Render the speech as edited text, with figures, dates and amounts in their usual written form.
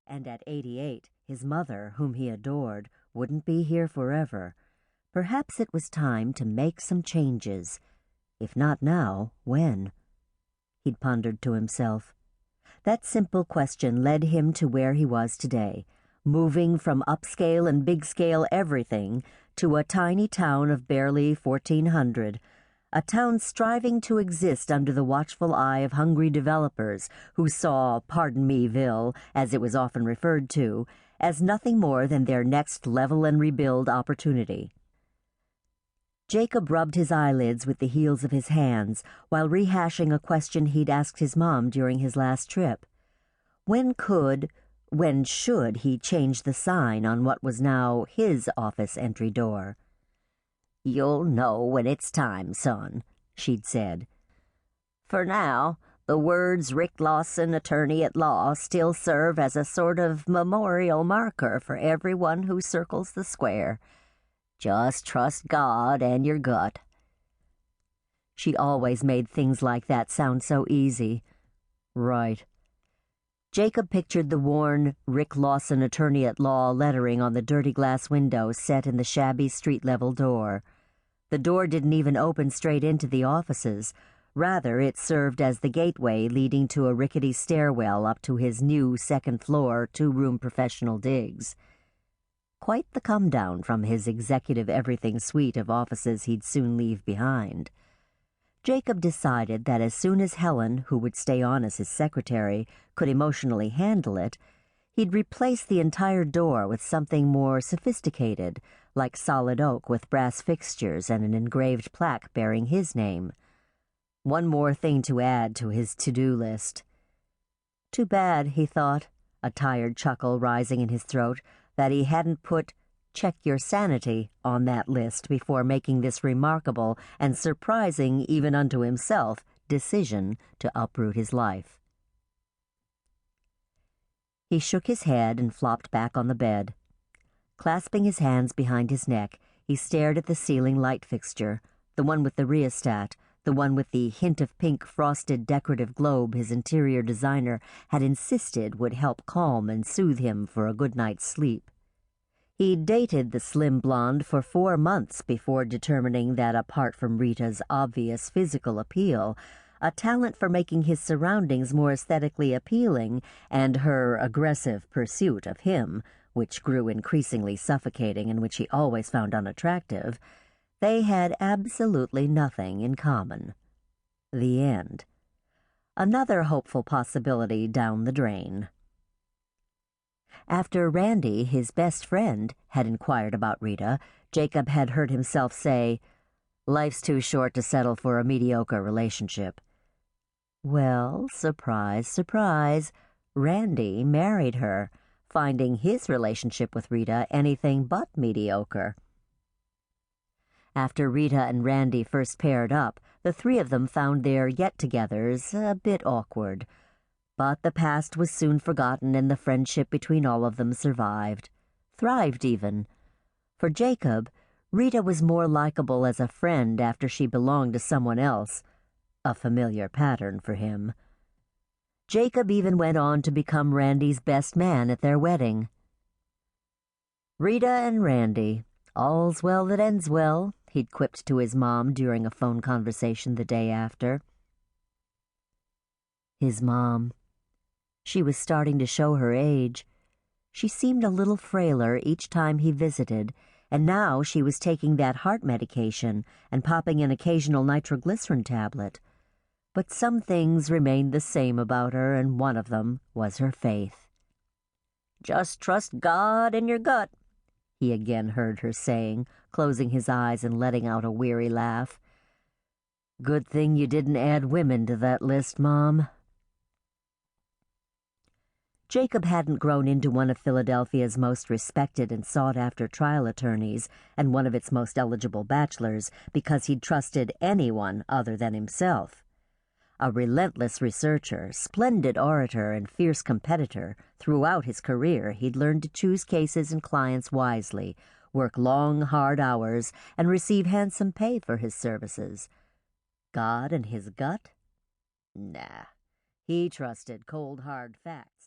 and at 88, his mother, whom he adored, wouldn't be here forever. Perhaps it was time to make some changes. If not now, when? He'd pondered to himself. That simple question led him to where he was today, moving from upscale and big-scale everything to a tiny town of barely 1,400, a town striving to exist under the watchful eye of hungry developers who saw Pardon-me-ville, as it was often referred to, as nothing more than their next level and rebuild opportunity. Jacob rubbed his eyelids with the heels of his hands while rehashing a question he'd asked his mom during his last trip. When should he change the sign on what was now his office entry door? "You'll know when it's time, son," she'd said. "For now, the words Rick Lawson, attorney at law, still serve as a sort of memorial marker for everyone who circles the square. Just trust God and your gut." She always made things like that sound so easy. Right. Jacob pictured the worn Rick Lawson, attorney at law lettering on the dirty glass window set in the shabby street-level door. The door didn't even open straight into the offices. Rather, it served as the gateway leading to a rickety stairwell up to his new second-floor, two-room professional digs. Quite the come-down from his executive everything suite of offices he'd soon leave behind. Jacob decided that as soon as Helen, who would stay on as his secretary, could emotionally handle it, he'd replace the entire door with something more sophisticated, like solid oak with brass fixtures and an engraved plaque bearing his name. One more thing to add to his to-do list. Too bad, he thought, a tired chuckle rising in his throat, that he hadn't put "check your sanity" on that list before making this remarkable and surprising even unto himself decision to uproot his life. He shook his head and flopped back on the bed. Clasping his hands behind his neck, he stared at the ceiling light fixture, the one with the rheostat, the one with the hint of pink frosted decorative globe his interior designer had insisted would help calm and soothe him for a good night's sleep. He'd dated the slim blonde for 4 months before determining that apart from Rita's obvious physical appeal, a talent for making his surroundings more aesthetically appealing, and her aggressive pursuit of him, which grew increasingly suffocating and which he always found unattractive, they had absolutely nothing in common. The end. Another hopeful possibility down the drain. After Randy, his best friend, had inquired about Rita, Jacob had heard himself say, "Life's too short to settle for a mediocre relationship." Well, surprise, surprise, Randy married her, finding his relationship with Rita anything but mediocre. After Rita and Randy first paired up, the three of them found their get-togethers a bit awkward. But the past was soon forgotten and the friendship between all of them survived. Thrived, even. For Jacob, Rita was more likable as a friend after she belonged to someone else. A familiar pattern for him. Jacob even went on to become Randy's best man at their wedding. "Rita and Randy, all's well that ends well," he'd quipped to his mom during a phone conversation the day after. His mom. She was starting to show her age. She seemed a little frailer each time he visited, and now she was taking that heart medication and popping an occasional nitroglycerin tablet. But some things remained the same about her, and one of them was her faith. "Just trust God and your gut," he again heard her saying, closing his eyes and letting out a weary laugh. "Good thing you didn't add women to that list, Mom." Jacob hadn't grown into one of Philadelphia's most respected and sought-after trial attorneys and one of its most eligible bachelors because he'd trusted anyone other than himself. A relentless researcher, splendid orator, and fierce competitor, throughout his career he'd learned to choose cases and clients wisely, work long, hard hours, and receive handsome pay for his services. God and his gut? Nah, he trusted cold, hard facts.